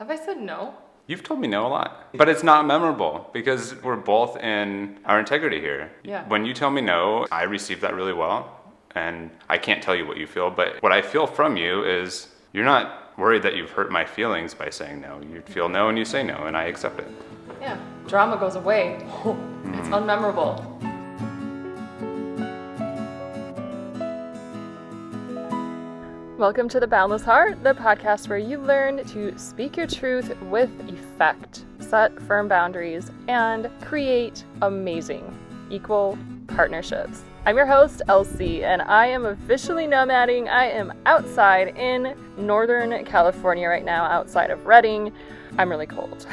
Have I said no? You've told me no a lot, but it's not memorable because we're both in our integrity here. Yeah. When you tell me no, I receive that really well, and I can't tell you what you feel, but what I feel from you is you're not worried that you've hurt my feelings by saying no. You feel no and you say no, and I accept it. Yeah. Drama goes away. It's unmemorable. Welcome to the Boundless Heart, the podcast where you learn to speak your truth with effect, set firm boundaries, and create amazing, equal partnerships. I'm your host, Elsie, and I am officially nomading. I am outside in Northern California right now, outside of Redding. I'm really cold,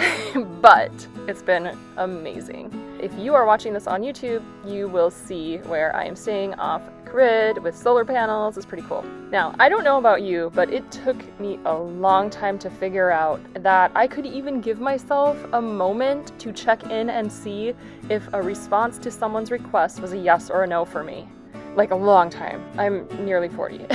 but it's been amazing. If you are watching this on YouTube, you will see where I am staying off grid with solar panels. It's pretty cool. Now, I don't know about you, but it took me a long time to figure out that I could even give myself a moment to check in and see if a response to someone's request was a yes or a no for me. Like a long time. I'm nearly 40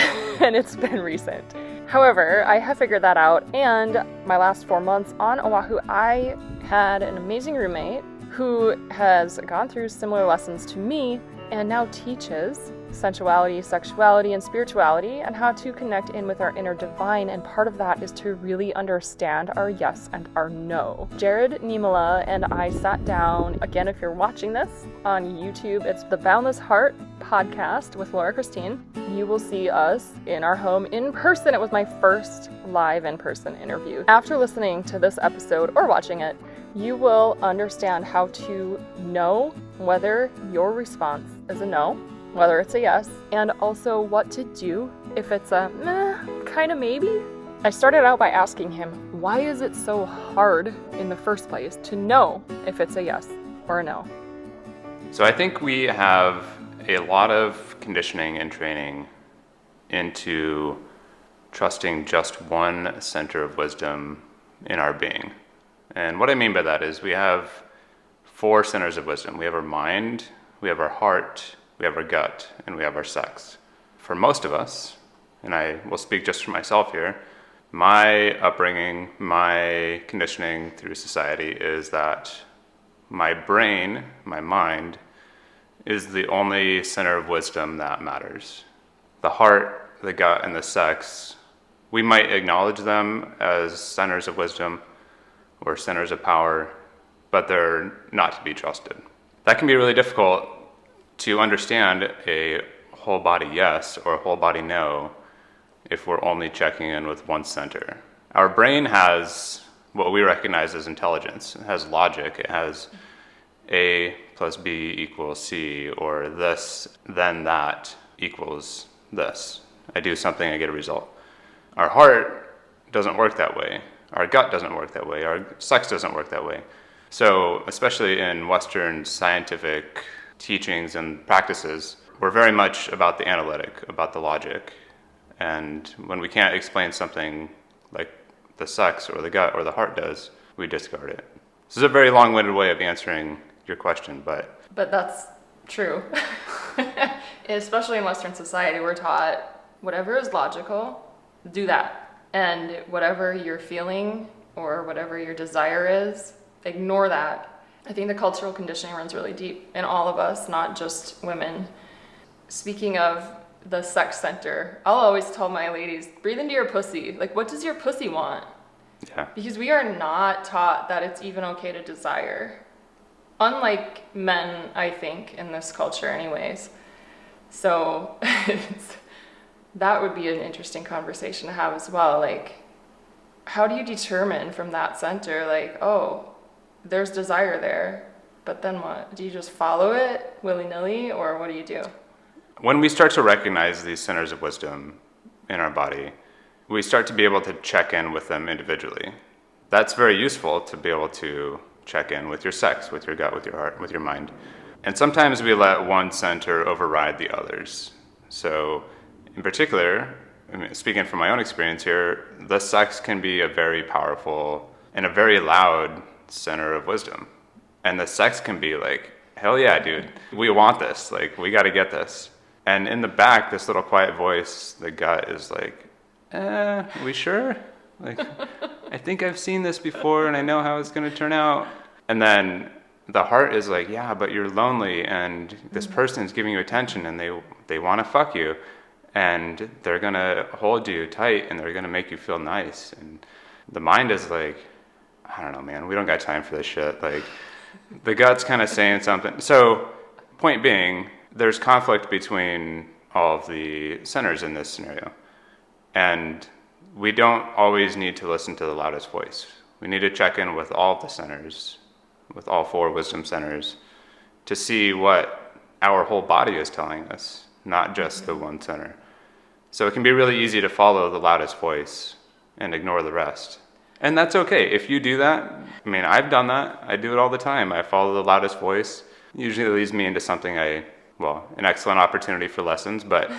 and it's been recent. However, I have figured that out, and my last 4 months on Oahu, I had an amazing roommate who has gone through similar lessons to me and now teaches sensuality, sexuality, and spirituality, and how to connect in with our inner divine, and part of that is to really understand our yes and our no. Jared, Niemela, and I sat down, again, if you're watching this on YouTube, it's the Boundless Heart Podcast with Laura Christine. You will see us in our home in person. It was my first live in-person interview. After listening to this episode or watching it, you will understand how to know whether your response is a no, whether it's a yes, and also what to do if it's a kind of maybe. I started out by asking him, why is it so hard in the first place to know if it's a yes or a no? So I think we have a lot of conditioning and training into trusting just one center of wisdom in our being. And what I mean by that is we have 4 centers of wisdom. We have our mind, we have our heart, we have our gut, and we have our sex. For most of us, and I will speak just for myself here, my upbringing, my conditioning through society is that my brain, my mind, is the only center of wisdom that matters. The heart, the gut, and the sex, we might acknowledge them as centers of wisdom or centers of power, but they're not to be trusted. That can be really difficult to understand a whole body yes or a whole body no if we're only checking in with one center. Our brain has what we recognize as intelligence. It has logic. It has A plus B equals C, or this, then that equals this. I do something, I get a result. Our heart doesn't work that way. Our gut doesn't work that way. Our sex doesn't work that way. So, especially in Western scientific teachings and practices, we're very much about the analytic, about the logic. And when we can't explain something like the sex or the gut or the heart does, we discard it. This is a very long-winded way of answering your question, but that's true. Especially in Western society, we're taught whatever is logical, do that. And whatever you're feeling or whatever your desire is, ignore that. I think the cultural conditioning runs really deep in all of us, not just women. Speaking of the sex center, I'll always tell my ladies, breathe into your pussy. Like, what does your pussy want? yeah. Because we are not taught that it's even okay to desire. Unlike men, I think, in this culture anyways. So that would be an interesting conversation to have as well. Like, how do you determine from that center, like, oh, there's desire there, but then what? Do you just follow it willy-nilly, or what do you do? When we start to recognize these centers of wisdom in our body, we start to be able to check in with them individually. That's very useful to be able to check in with your sex, with your gut, with your heart, with your mind. And sometimes we let one center override the others. So in particular, speaking from my own experience here, the sex can be a very powerful and a very loud center of wisdom. And the sex can be like, hell yeah, dude, we want this. Like, we got to get this. And in the back, this little quiet voice, the gut is like, we sure? Like, I think I've seen this before and I know how it's going to turn out. And then the heart is like, yeah, but you're lonely and this person is giving you attention and they want to fuck you and they're going to hold you tight and they're going to make you feel nice. And the mind is like, I don't know, man, we don't got time for this shit. Like, the gut's kind of saying something. So, point being, there's conflict between all of the centers in this scenario. And we don't always need to listen to the loudest voice. We need to check in with all the centers, with all 4 wisdom centers, to see what our whole body is telling us, not just the one center. So it can be really easy to follow the loudest voice and ignore the rest. And that's okay. If you do that, I mean, I've done that. I do it all the time. I follow the loudest voice. Usually it leads me into something an excellent opportunity for lessons, but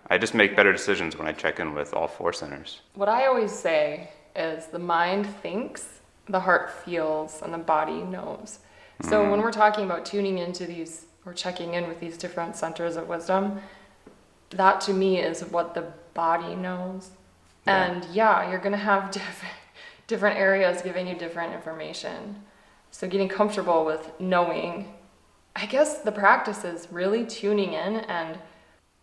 I just make better decisions when I check in with all 4 centers. What I always say is the mind thinks, the heart feels, and the body knows. So when we're talking about tuning into these, or checking in with these different centers of wisdom, that to me is what the body knows. Yeah. And you're going to have different areas giving you different information. So getting comfortable with knowing, I guess the practice is really tuning in and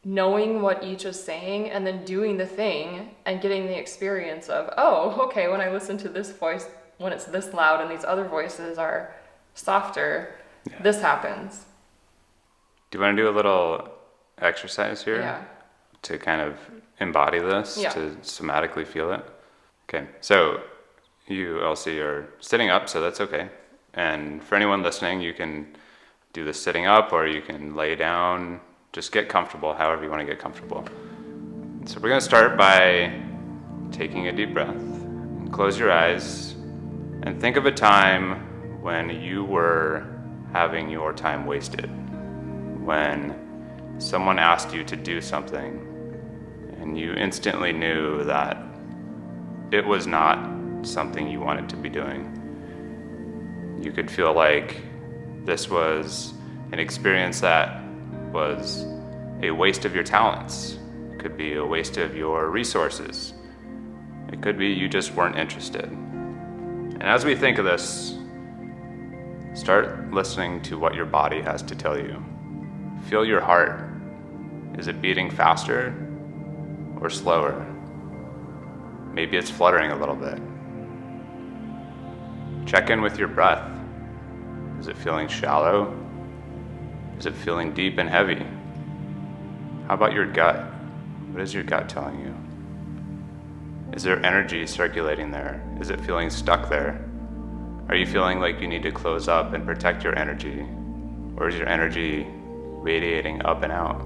knowing what each is saying and then doing the thing and getting the experience of, oh, okay, when I listen to this voice, when it's this loud and these other voices are softer, this happens. Do you want to do a little exercise here? Yeah. To kind of embody this, to somatically feel it? Okay, so you, Elsie, are sitting up, so that's okay. And for anyone listening, you can do this sitting up or you can lay down. Just get comfortable, however you want to get comfortable. So we're going to start by taking a deep breath. Close your eyes and think of a time when you were having your time wasted. When someone asked you to do something and you instantly knew that it was not something you wanted to be doing. You could feel like this was an experience that was a waste of your talents. It could be a waste of your resources. It could be you just weren't interested. And as we think of this, start listening to what your body has to tell you. Feel your heart. Is it beating faster or slower? Maybe it's fluttering a little bit. Check in with your breath. Is it feeling shallow? Is it feeling deep and heavy? How about your gut? What is your gut telling you? Is there energy circulating there? Is it feeling stuck there? Are you feeling like you need to close up and protect your energy? Or is your energy radiating up and out?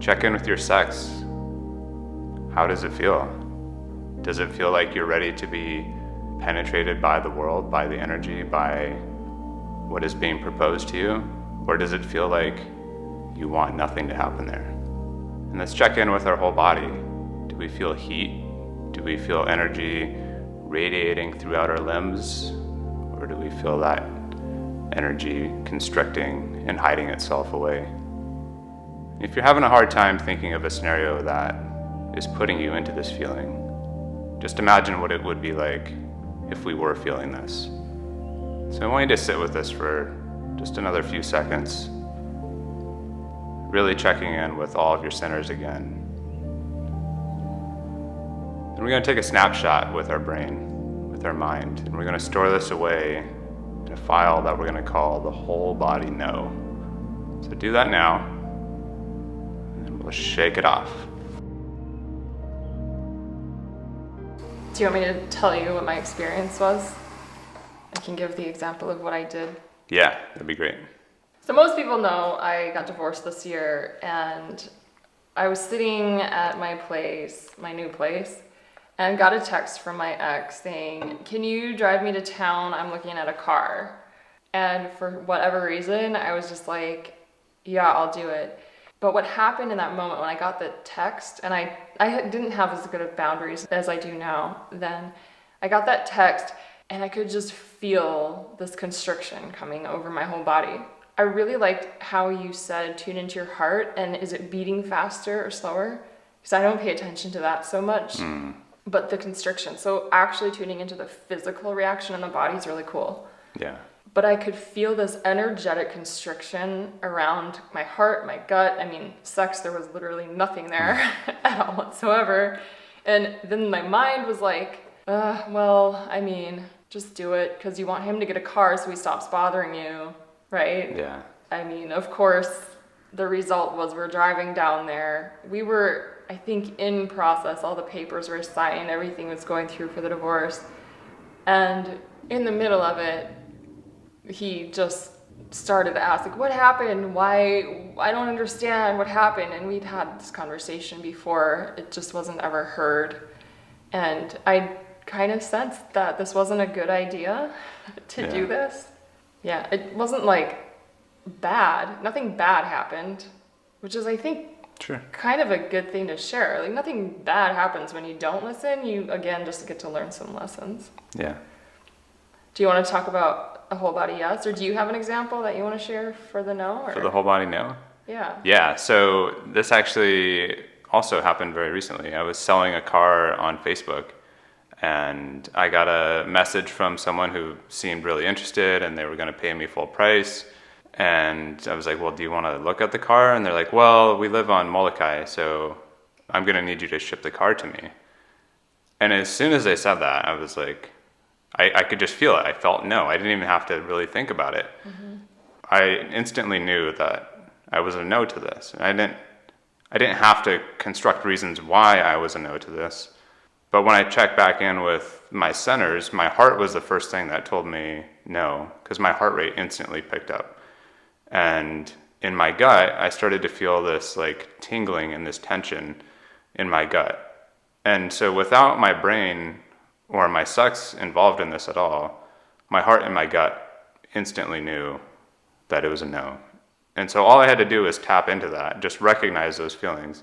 Check in with your sex. How does it feel? Does it feel like you're ready to be penetrated by the world, by the energy, by what is being proposed to you? Or does it feel like you want nothing to happen there? And let's check in with our whole body. Do we feel heat? Do we feel energy radiating throughout our limbs? Or do we feel that energy constricting and hiding itself away? If you're having a hard time thinking of a scenario that is putting you into this feeling, just imagine what it would be like if we were feeling this. So I want you to sit with this for just another few seconds, really checking in with all of your centers again. And we're going to take a snapshot with our brain, with our mind, and we're going to store this away in a file that we're going to call the whole body know. So do that now, and we'll shake it off. Do you want me to tell you what my experience was? I can give the example of what I did. Yeah, that'd be great. So most people know I got divorced this year, and I was sitting at my place, my new place, and got a text from my ex saying, "Can you drive me to town? I'm looking at a car." And for whatever reason, I was just like, yeah, I'll do it. But what happened in that moment when I got the text, and I didn't have as good of boundaries as I do now then, I got that text and I could just feel this constriction coming over my whole body. I really liked how you said tune into your heart, and is it beating faster or slower? because I don't pay attention to that so much. But the constriction, so actually tuning into the physical reaction in the body is really cool. Yeah. But I could feel this energetic constriction around my heart, my gut. I mean, sex, there was literally nothing there at all whatsoever. And then my mind was like, well, I mean, just do it because you want him to get a car so he stops bothering you, right? Yeah. I mean, of course, the result was we're driving down there. We were, I think, in process. All the papers were signed. Everything was going through for the divorce. And in the middle of it, he just started to ask, like, what happened? Why? I don't understand what happened. And we'd had this conversation before. It just wasn't ever heard. And I kind of sensed that this wasn't a good idea to do this. Yeah, it wasn't like bad. Nothing bad happened, which is, I think, kind of a good thing to share. Like, nothing bad happens when you don't listen. You, again, just get to learn some lessons. Yeah. Do you want to talk about a whole body yes? Or do you have an example that you want to share for the no? Or? For the whole body no? Yeah. Yeah, so this actually also happened very recently. I was selling a car on Facebook, and I got a message from someone who seemed really interested, and they were going to pay me full price. And I was like, well, do you want to look at the car? And they're like, well, we live on Molokai, so I'm going to need you to ship the car to me. And as soon as they said that, I was like, I could just feel it. I felt no. I didn't even have to really think about it. I instantly knew that I was a no to this. And I didn't have to construct reasons why I was a no to this. But when I checked back in with my centers, my heart was the first thing that told me no, because my heart rate instantly picked up. And in my gut, I started to feel this like tingling and this tension in my gut. And so without my brain or my sex involved in this at all, my heart and my gut instantly knew that it was a no. And so all I had to do was tap into that, just recognize those feelings,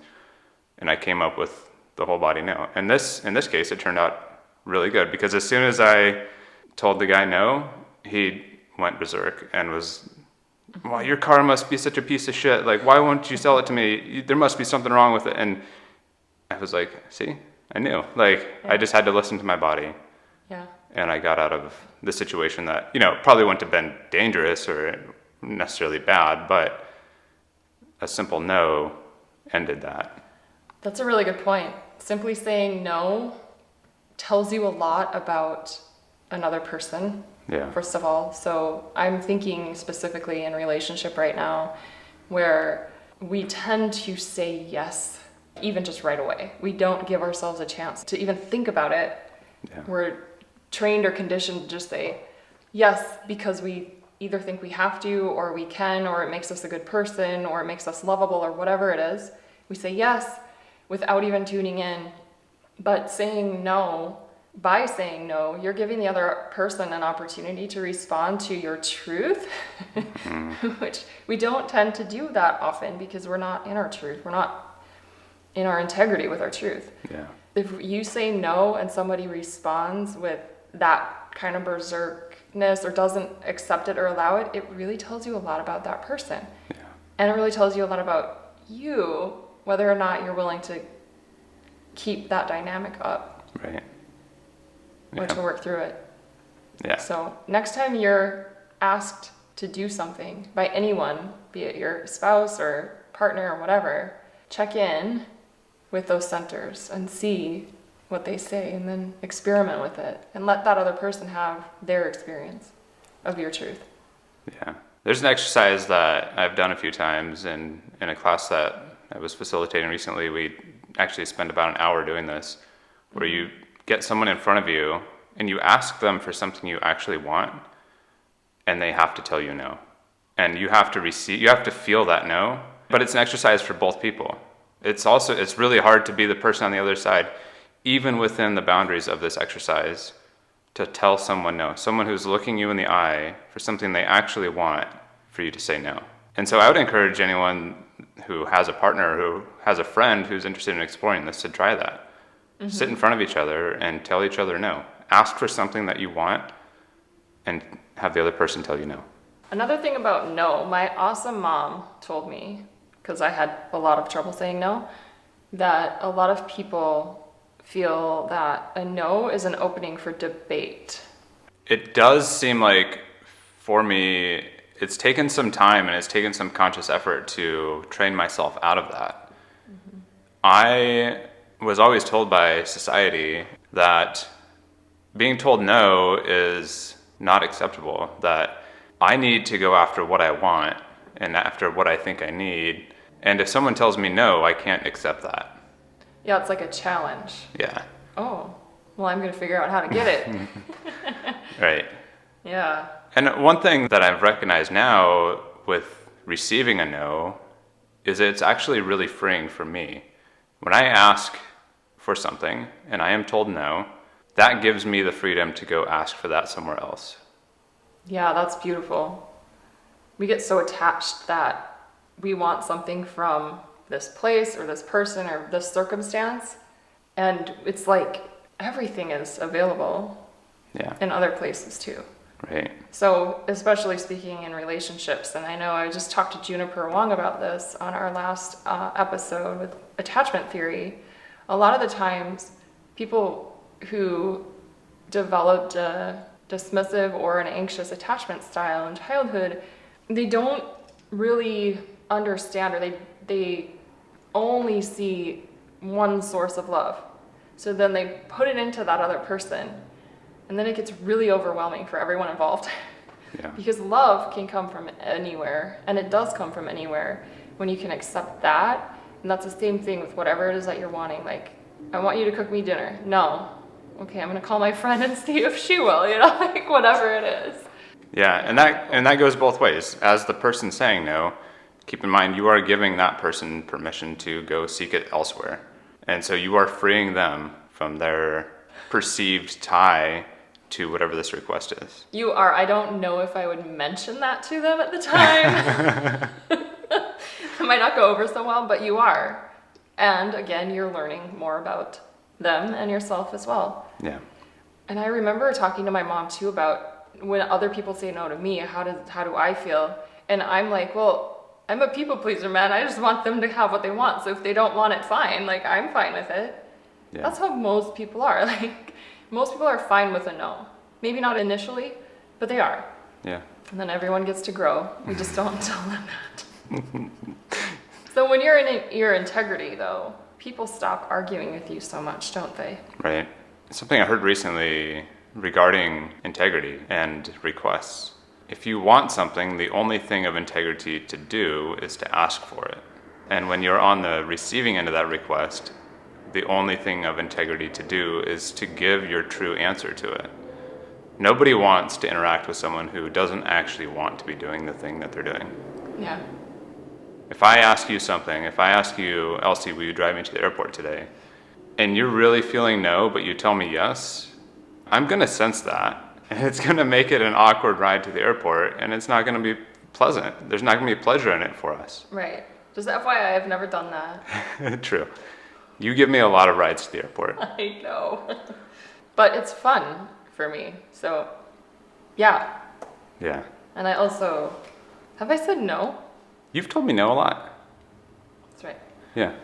and I came up with the whole body no. And in this case, it turned out really good, because as soon as I told the guy no, he went berserk and was, well, your car must be such a piece of shit. Like, why won't you sell it to me? There must be something wrong with it. And I was like, see, I knew. Like, I just had to listen to my body. Yeah. And I got out of the situation that, probably wouldn't have been dangerous or necessarily bad, but a simple no ended that. That's a really good point. Simply saying no tells you a lot about another person, first of all. So I'm thinking specifically in relationship right now, where we tend to say yes even just right away. We don't give ourselves a chance to even think about it. Yeah. We're trained or conditioned to just say yes because we either think we have to, or we can, or it makes us a good person, or it makes us lovable, or whatever it is. We say yes without even tuning in. But saying no, by saying no, you're giving the other person an opportunity to respond to your truth, which we don't tend to do that often because we're not in our truth. We're not in our integrity with our truth. Yeah. If you say no and somebody responds with that kind of berserkness or doesn't accept it or allow it, it really tells you a lot about that person. Yeah. And it really tells you a lot about you, whether or not you're willing to keep that dynamic up. Right. Or to work through it. Yeah. So next time you're asked to do something by anyone, be it your spouse or partner or whatever, check in with those centers and see what they say, and then experiment with it and let that other person have their experience of your truth. Yeah. There's an exercise that I've done a few times in a class that I was facilitating recently. We actually spent about an hour doing this, where you get someone in front of you and you ask them for something you actually want, and they have to tell you no. And you have to feel that no, but it's an exercise for both people. It's really hard to be the person on the other side, even within the boundaries of this exercise, to tell someone no, someone who's looking you in the eye for something they actually want, for you to say no. And so I would encourage anyone who has a partner, who has a friend who's interested in exploring this, to try that. Mm-hmm. Sit in front of each other and tell each other no. Ask for something that you want and have the other person tell you no. Another thing about no, my awesome mom told me, because I had a lot of trouble saying no, that a lot of people feel that a no is an opening for debate. It does seem like, for me, it's taken some time and it's taken some conscious effort to train myself out of that. Mm-hmm. I was always told by society that being told no is not acceptable, that I need to go after what I want and after what I think I need. And if someone tells me no, I can't accept that. Yeah, it's like a challenge. Yeah. Oh, well, I'm going to figure out how to get it. Right. Yeah. And one thing that I've recognized now with receiving a no is it's actually really freeing for me. When I ask for something and I am told no, that gives me the freedom to go ask for that somewhere else. Yeah, that's beautiful. We get so attached that we want something from this place or this person or this circumstance, and it's like everything is available in other places too. Right. So especially speaking in relationships, and I know I just talked to Juniper Wong about this on our last episode with attachment theory. A lot of the times people who developed a dismissive or an anxious attachment style in childhood, they don't really understand, or they only see one source of love. So then they put it into that other person, and then it gets really overwhelming for everyone involved. Yeah. Because love can come from anywhere, and it does come from anywhere when you can accept that. And that's the same thing with whatever it is that you're wanting. Like, I want you to cook me dinner. No. Okay, I'm gonna call my friend and see if she will, like whatever it is. Yeah, and that goes both ways. As the person saying no, keep in mind you are giving that person permission to go seek it elsewhere. And so you are freeing them from their perceived tie to whatever this request is. You are. I don't know if I would mention that to them at the time. It might not go over so well, but you are. And again, you're learning more about them and yourself as well. Yeah. And I remember talking to my mom too about when other people say no to me, how do I feel? And I'm like, well, I'm a people pleaser, man. I just want them to have what they want. So if they don't want it, fine. Like, I'm fine with it. Yeah. That's how most people are. Like, most people are fine with a no. Maybe not initially, but they are. Yeah. And then everyone gets to grow. We just don't tell them that. So when you're in your integrity, though, people stop arguing with you so much, don't they? Right. Something I heard recently regarding integrity and requests. If you want something, the only thing of integrity to do is to ask for it. And when you're on the receiving end of that request, the only thing of integrity to do is to give your true answer to it. Nobody wants to interact with someone who doesn't actually want to be doing the thing that they're doing. Yeah. If I ask you something, if I ask you, Elsie, will you drive me to the airport today? And you're really feeling no, but you tell me yes, I'm going to sense that. And it's going to make it an awkward ride to the airport, and it's not going to be pleasant. There's not going to be pleasure in it for us. Right. Just FYI, I've never done that. True. You give me a lot of rides to the airport. I know. But it's fun for me. So, yeah. Yeah. And I also, have I said no? You've told me no a lot. That's right. Yeah.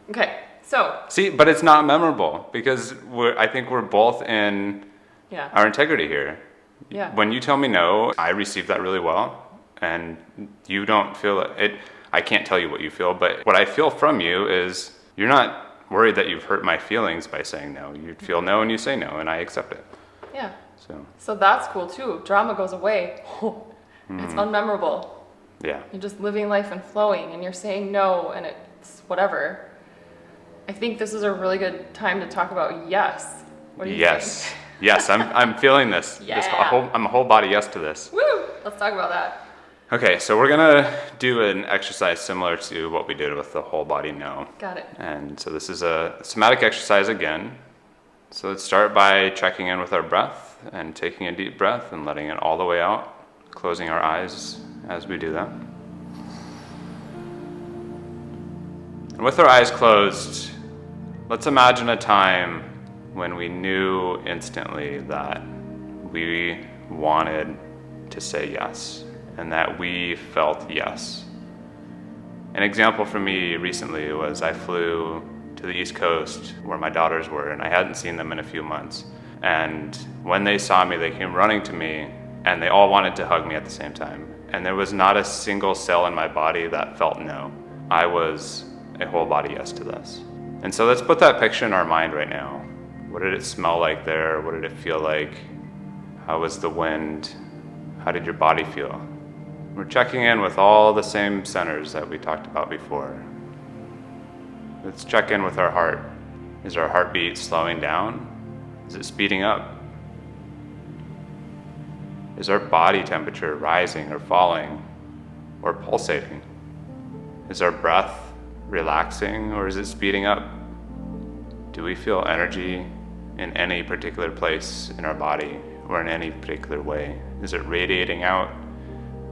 Okay, so. See, but it's not memorable because I think we're both in our integrity here. Yeah. When you tell me no, I receive that really well, and you don't feel it. I can't tell you what you feel, but what I feel from you is you're not worried that you've hurt my feelings by saying no. You feel no and you say no, and I accept it. Yeah. So that's cool too. Drama goes away. It's unmemorable. Yeah. You're just living life and flowing, and you're saying no, and it's whatever. I think this is a really good time to talk about yes. What do you think? Yes, I'm feeling this. Yeah. I'm a whole body yes to this. Woo! Let's talk about that. Okay, so we're gonna do an exercise similar to what we did with the whole body no. Got it. And so this is a somatic exercise again. So let's start by checking in with our breath and taking a deep breath and letting it all the way out, closing our eyes as we do that. And with our eyes closed, let's imagine a time when we knew instantly that we wanted to say yes and that we felt yes. An example for me recently was I flew to the East Coast where my daughters were, and I hadn't seen them in a few months. And when they saw me, they came running to me, and they all wanted to hug me at the same time. And there was not a single cell in my body that felt no. I was a whole body yes to this. And so let's put that picture in our mind right now. What did it smell like there? What did it feel like? How was the wind? How did your body feel? We're checking in with all the same centers that we talked about before. Let's check in with our heart. Is our heartbeat slowing down? Is it speeding up? Is our body temperature rising or falling or pulsating? Is our breath relaxing or is it speeding up? Do we feel energy in any particular place in our body or in any particular way? Is it radiating out?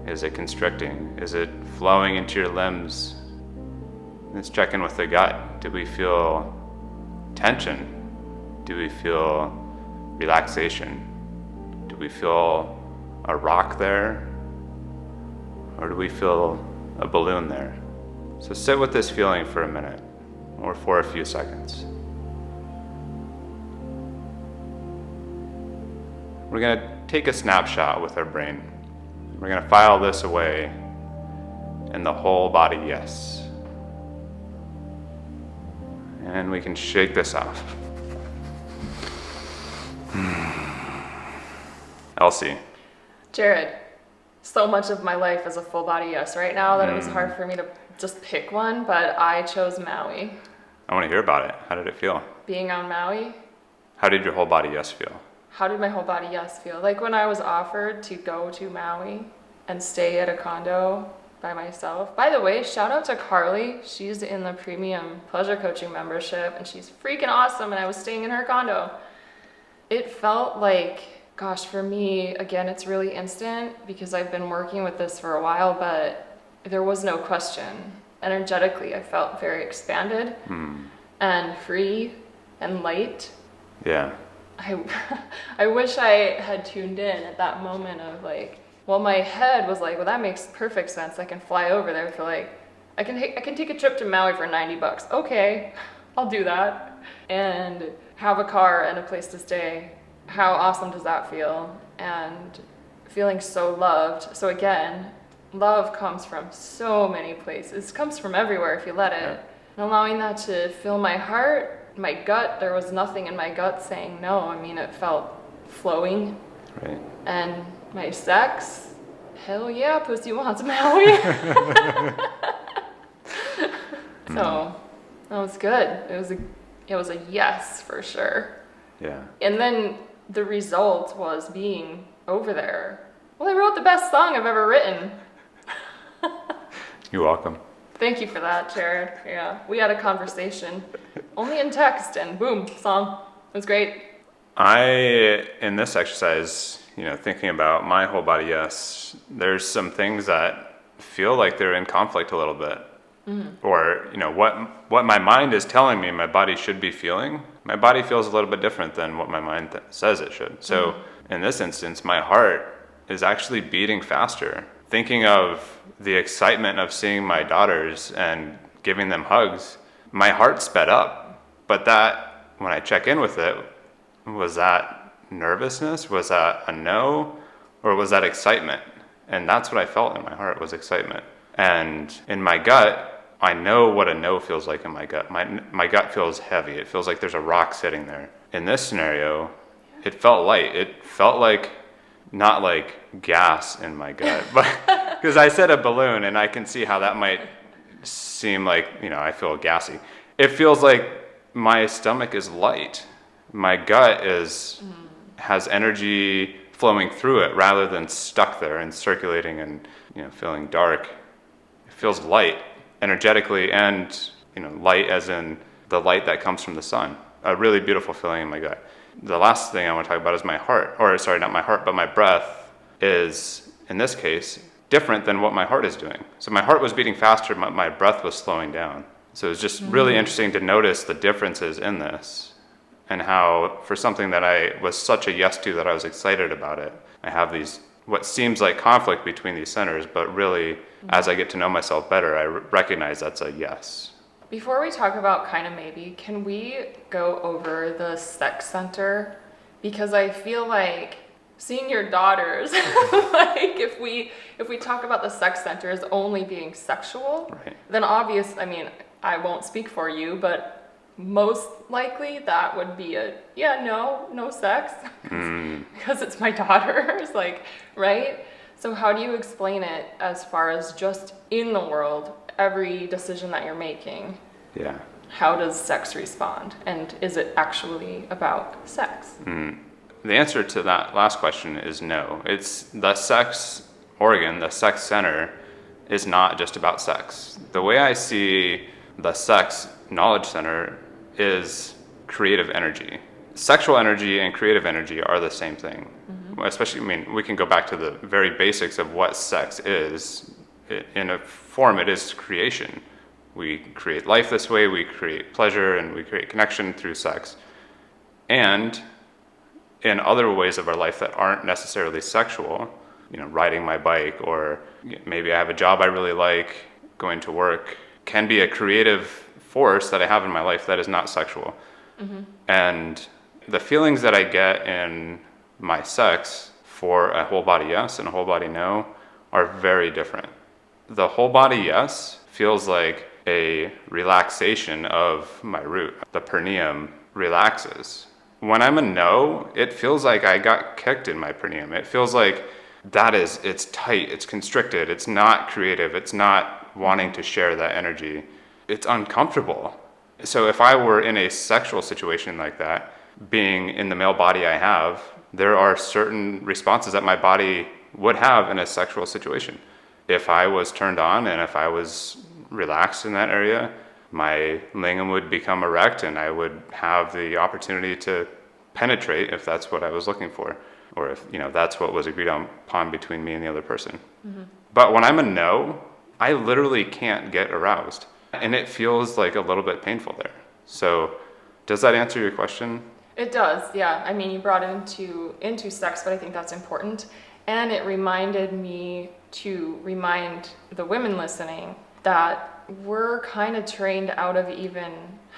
Is it constricting? Is it flowing into your limbs? Let's check in with the gut. Do we feel tension? Do we feel relaxation? Do we feel a rock there? Or do we feel a balloon there? So sit with this feeling for a minute or for a few seconds. We're going to take a snapshot with our brain. We're going to file this away in the whole body yes. And we can shake this off. Elsie. Jared, so much of my life is a full body yes right now that it was hard for me to just pick one, but I chose Maui. I want to hear about it. How did it feel? Being on Maui. How did your whole body yes feel? How did my whole body yes feel? Like when I was offered to go to Maui and stay at a condo by myself. By the way, shout out to Carly. She's in the premium pleasure coaching membership and she's freaking awesome, and I was staying in her condo. It felt like, gosh, for me, again, it's really instant because I've been working with this for a while, but there was no question. Energetically, I felt very expanded and free and light. Yeah. I wish I had tuned in at that moment of like, well, my head was like, well, that makes perfect sense. I can fly over there for like, I can take a trip to Maui for $90. Okay, I'll do that. And have a car and a place to stay. How awesome does that feel? And feeling so loved. So again, love comes from so many places. It comes from everywhere if you let it. Yeah. And allowing that to fill my heart, my gut, there was nothing in my gut saying no. I mean, it felt flowing. Right. And my sex, hell yeah, pussy wants Maui. So that was good. It was a yes for sure. Yeah. And then the result was being over there. Well, I wrote the best song I've ever written. You're welcome. Thank you for that, Jared. Yeah, we had a conversation, only in text, and boom, song. It was great. In this exercise, thinking about my whole body yes, there's some things that feel like they're in conflict a little bit. Or, what my mind is telling me my body should be feeling, my body feels a little bit different than what my mind says it should. So in this instance, my heart is actually beating faster. Thinking of the excitement of seeing my daughters and giving them hugs, my heart sped up. But that, when I check in with it, was that nervousness? Was that a no? Or was that excitement? And that's what I felt in my heart, was excitement. And in my gut, I know what a no feels like in my gut. My gut feels heavy. It feels like there's a rock sitting there. In this scenario, it felt light. It felt like, not like gas in my gut, but because I said a balloon and I can see how that might seem like, I feel gassy. It feels like my stomach is light. My gut has energy flowing through it rather than stuck there and circulating and, feeling dark. It feels light energetically and, light as in the light that comes from the sun. A really beautiful feeling in my gut. The last thing I want to talk about is my heart, or sorry, not my heart, but my breath is, in this case, different than what my heart is doing. So my heart was beating faster, but my breath was slowing down. So it was just really interesting to notice the differences in this and how, for something that I was such a yes to that I was excited about it, I have these, what seems like conflict between these centers, but really, as I get to know myself better, I recognize that's a yes. Before we talk about kind of maybe, can we go over the sex center? Because I feel like seeing your daughters, like if we talk about the sex center as only being sexual, Right. then I won't speak for you, but most likely that would be no sex, because it's my daughters, like, right? So how do you explain it as far as just in the world, every decision that you're making? Yeah. How does sex respond? And is it actually about sex? The answer to that last question is no. It's the sex organ, the sex center, is not just about sex. The way I see the sex knowledge center is creative energy. Sexual energy and creative energy are the same thing. Especially, we can go back to the very basics of what sex is. In a form, it is creation. We create life this way, we create pleasure, and we create connection through sex. And in other ways of our life that aren't necessarily sexual, riding my bike, or maybe I have a job I really like, going to work, can be a creative force that I have in my life that is not sexual. And the feelings that I get in my sex for a whole body yes and a whole body no are very different. The whole body yes feels like a relaxation of my root. The perineum relaxes. When I'm a no, it feels like I got kicked in my perineum. It feels like it's tight, it's constricted, it's not creative, it's not wanting to share that energy. It's uncomfortable. So if I were in a sexual situation like that, being in the male body I have, there are certain responses that my body would have in a sexual situation. If I was turned on and if I was relaxed in that area, my lingam would become erect and I would have the opportunity to penetrate if that's what I was looking for, or if that's what was agreed upon between me and the other person. But when I'm a no, I literally can't get aroused, and it feels like a little bit painful there. So does that answer your question? It does, yeah. You brought it into sex, but I think that's important. And it reminded me to remind the women listening that we're kind of trained out of even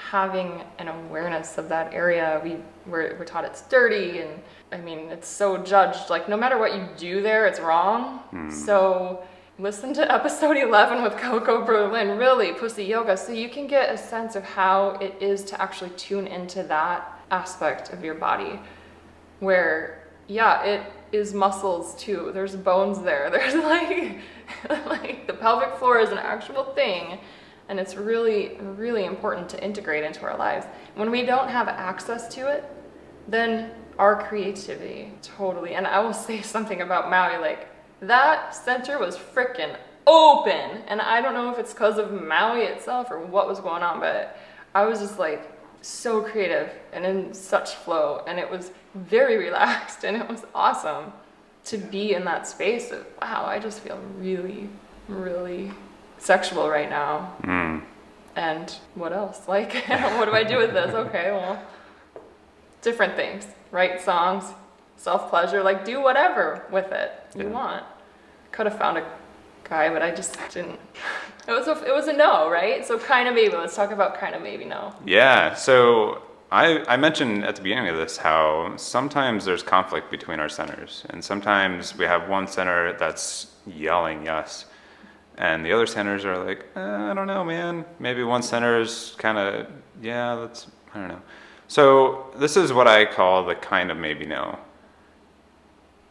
having an awareness of that area. We're taught it's dirty, and it's so judged. Like, no matter what you do there, it's wrong. So listen to episode 11 with Coco Berlin, really, Pussy Yoga, so you can get a sense of how it is to actually tune into that aspect of your body, where, yeah, it is muscles too. There's bones there. There's like the pelvic floor is an actual thing, and it's really, really important to integrate into our lives. When we don't have access to it, then our creativity totally, and I will say something about Maui, like, that center was freaking open, and I don't know if it's because of Maui itself or what was going on, but I was just like so creative and in such flow, and it was very relaxed, and it was awesome to be in that space of, wow, I just feel really, really sexual right now. And what else? Like, what do I do with this? Okay, well, different things. Write songs, self-pleasure, like, do whatever with it you want. Could have found a guy, but I just didn't. It was a no, right? So kind of maybe. Let's talk about kind of maybe no. Yeah, so I mentioned at the beginning of this how sometimes there's conflict between our centers, and sometimes we have one center that's yelling yes, and the other centers are like, I don't know, man. Maybe one center's kind of, I don't know. So this is what I call the kind of maybe no.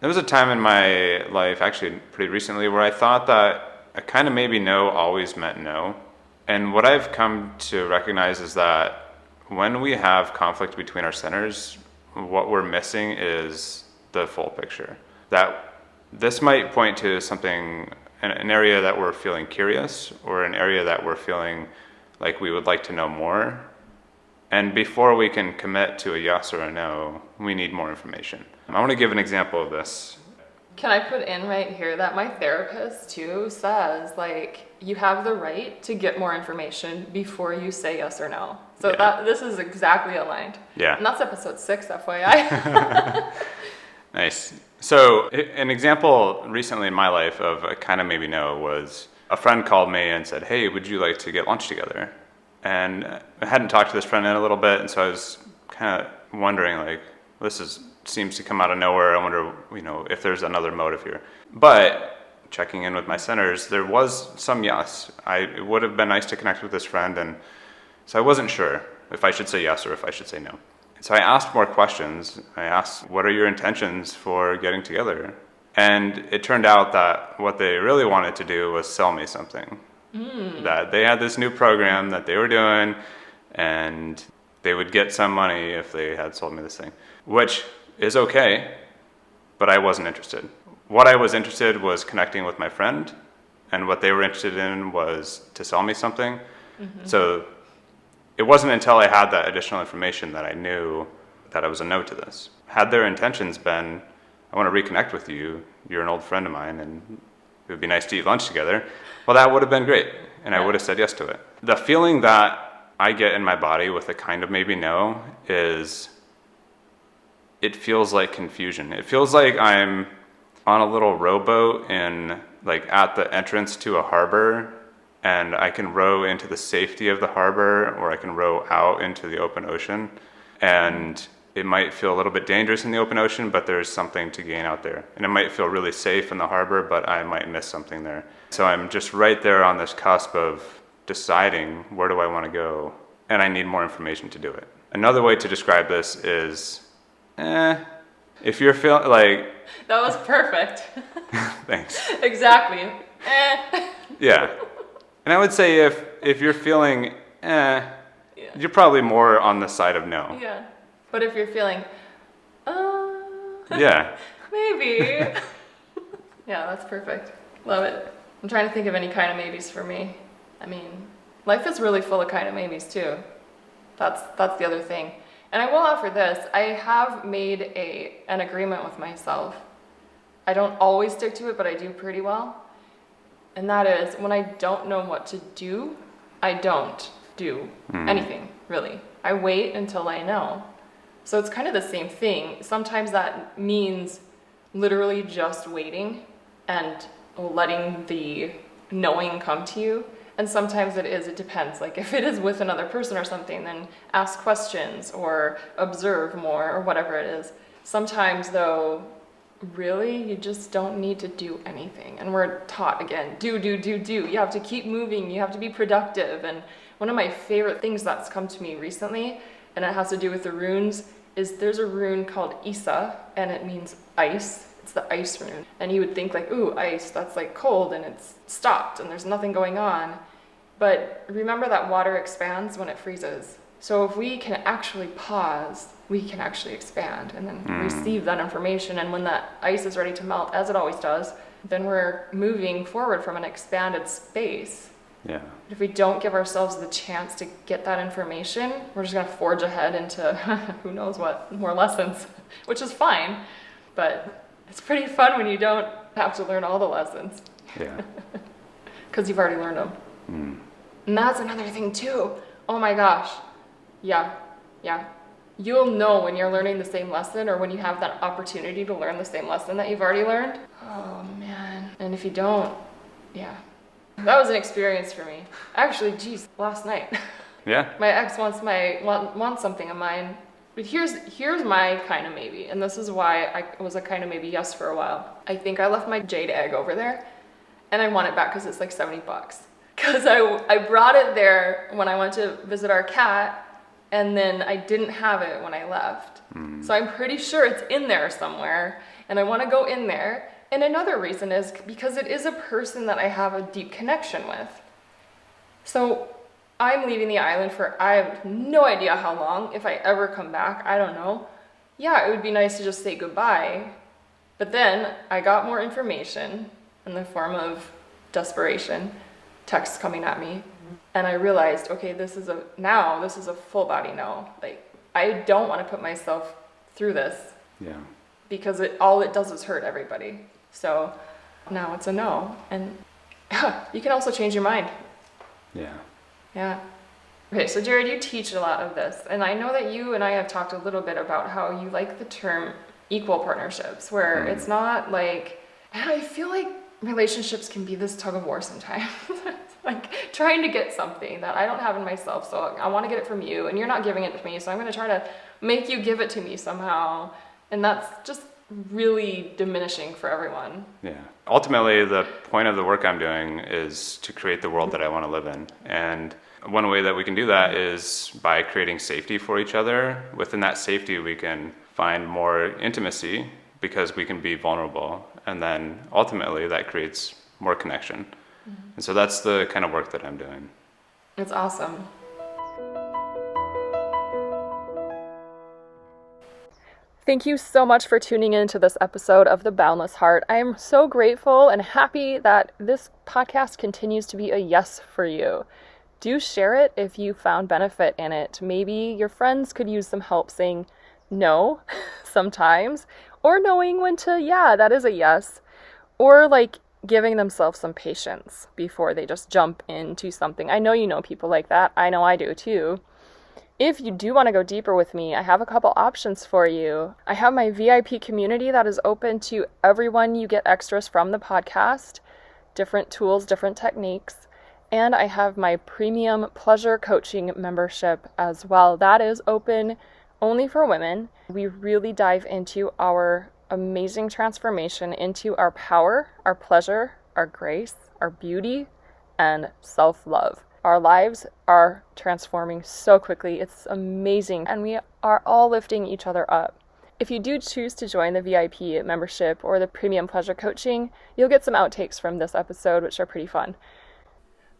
There was a time in my life, actually pretty recently, where I thought that a kind of maybe no always meant no. And what I've come to recognize is that when we have conflict between our centers, what we're missing is the full picture. That this might point to something, an area that we're feeling curious, or an area that we're feeling like we would like to know more. And before we can commit to a yes or a no, we need more information. I want to give an example of this. Can I put in right here that my therapist too says, like, you have the right to get more information before you say yes or no. So this is exactly aligned. Yeah. And that's episode 6, FYI. Nice. So an example recently in my life of a kind of maybe no was a friend called me and said, hey, would you like to get lunch together? And I hadn't talked to this friend in a little bit, and so I was kind of wondering, like, seems to come out of nowhere. I wonder, if there's another motive here. But checking in with my centers, there was some yes. It would have been nice to connect with this friend, and so I wasn't sure if I should say yes or if I should say no. So I asked more questions. I asked, what are your intentions for getting together? And it turned out that what they really wanted to do was sell me something. That they had this new program that they were doing, and they would get some money if they had sold me this thing, which is okay, but I wasn't interested. What I was interested was connecting with my friend, and what they were interested in was to sell me something. So it wasn't until I had that additional information that I knew that I was a no to this. Had their intentions been, I want to reconnect with you, you're an old friend of mine, and it would be nice to eat lunch together, well, that would have been great, and I would have said yes to it. The feeling that I get in my body with a kind of maybe no is, it feels like confusion. It feels like I'm on a little rowboat at the entrance to a harbor, and I can row into the safety of the harbor, or I can row out into the open ocean. And it might feel a little bit dangerous in the open ocean, but there's something to gain out there. And it might feel really safe in the harbor, but I might miss something there. So I'm just right there on this cusp of deciding, where do I want to go? And I need more information to do it. Another way to describe this is, if you're feeling like... That was perfect. Thanks. Exactly. Yeah. And I would say if you're feeling, you're probably more on the side of no. Yeah. But if you're feeling, yeah. Maybe. Yeah, that's perfect. Love it. I'm trying to think of any kind of maybes for me. I mean, life is really full of kind of maybes too. That's the other thing. And I will offer this. I have made an agreement with myself. I don't always stick to it, but I do pretty well. And that is, when I don't know what to do, I don't do anything, really. I wait until I know. So it's kind of the same thing. Sometimes that means literally just waiting and letting the knowing come to you. And sometimes it depends. Like if it is with another person or something, then ask questions or observe more or whatever it is. Sometimes though, really, you just don't need to do anything. And we're taught again, do. You have to keep moving, you have to be productive. And one of my favorite things that's come to me recently, and it has to do with the runes, is there's a rune called Isa, and it means ice. It's the ice rune. And you would think like, ooh, ice, that's like cold and it's stopped and there's nothing going on. But remember that water expands when it freezes. So if we can actually pause, we can actually expand and then receive that information. And when that ice is ready to melt, as it always does, then we're moving forward from an expanded space. Yeah. If we don't give ourselves the chance to get that information, we're just going to forge ahead into who knows what, more lessons, which is fine. But it's pretty fun when you don't have to learn all the lessons. Yeah. Because you've already learned them. And that's another thing too. Oh my gosh. Yeah. You'll know when you're learning the same lesson or when you have that opportunity to learn the same lesson that you've already learned. Oh man. And if you don't, yeah. That was an experience for me. Actually, geez, last night. Yeah. My ex wants something of mine. But here's my kind of maybe, and this is why I was a kind of maybe yes for a while. I think I left my jade egg over there, and I want it back because it's like $70. Because I brought it there when I went to visit our cat, and then I didn't have it when I left. So I'm pretty sure it's in there somewhere, and I want to go in there. And another reason is because it is a person that I have a deep connection with. So I'm leaving the island for, I have no idea how long. If I ever come back, I don't know. Yeah, it would be nice to just say goodbye. But then I got more information in the form of desperation, texts coming at me. And I realized, okay, this is a full body no. Like, I don't want to put myself through this. Yeah. Because all it does is hurt everybody. So now it's a no. And you can also change your mind. Yeah. Okay, so Jared, you teach a lot of this. And I know that you and I have talked a little bit about how you like the term equal partnerships, where it's not like, and I feel like relationships can be this tug of war sometimes. like trying to get something that I don't have in myself. So I want to get it from you, and you're not giving it to me. So I'm going to try to make you give it to me somehow. And that's just really diminishing for everyone. Yeah. Ultimately, the point of the work I'm doing is to create the world that I want to live in. And one way that we can do that is by creating safety for each other. Within that safety, we can find more intimacy because we can be vulnerable. And then ultimately, that creates more connection. And so that's the kind of work that I'm doing. It's awesome. Thank you so much for tuning in to this episode of The Boundless Heart. I am so grateful and happy that this podcast continues to be a yes for you. Do share it if you found benefit in it. Maybe your friends could use some help saying no sometimes, or knowing when to, yeah, that is a yes, or like giving themselves some patience before they just jump into something. I know you know people like that. I know I do too. If you do want to go deeper with me, I have a couple options for you. I have my VIP community that is open to everyone. You get extras from the podcast, different tools, different techniques. And I have my premium pleasure coaching membership as well. That is open only for women. We really dive into our amazing transformation into our power, our pleasure, our grace, our beauty, and self-love. Our lives are transforming so quickly. It's amazing. And we are all lifting each other up. If you do choose to join the VIP membership or the premium pleasure coaching, you'll get some outtakes from this episode, which are pretty fun.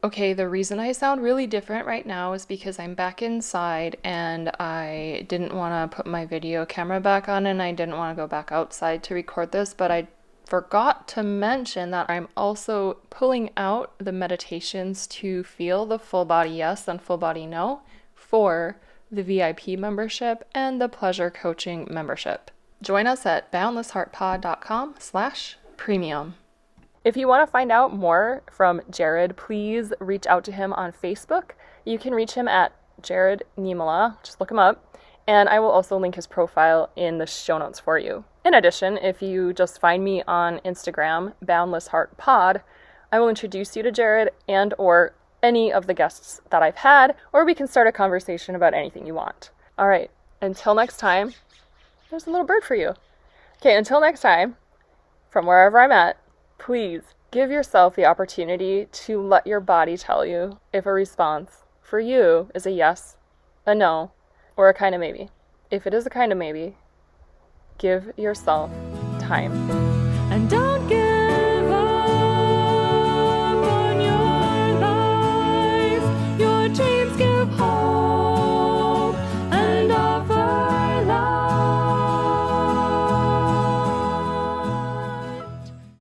Okay, the reason I sound really different right now is because I'm back inside and I didn't want to put my video camera back on and I didn't want to go back outside to record this, but I forgot to mention that I'm also pulling out the meditations to feel the full body yes and full body no for the VIP membership and the pleasure coaching membership. Join us at boundlessheartpod.com/premium. If you want to find out more from Jared, please reach out to him on Facebook. You can reach him at Jared Niemela. Just look him up. And I will also link his profile in the show notes for you. In addition, if you just find me on Instagram, Boundless Heart Pod, I will introduce you to Jared and or any of the guests that I've had, or we can start a conversation about anything you want. All right, until next time, there's a little bird for you. Okay, until next time, from wherever I'm at, please give yourself the opportunity to let your body tell you if a response for you is a yes, a no, or a kind of maybe. If it is a kind of maybe, give yourself time. And don't give up on your life. Your dreams give hope.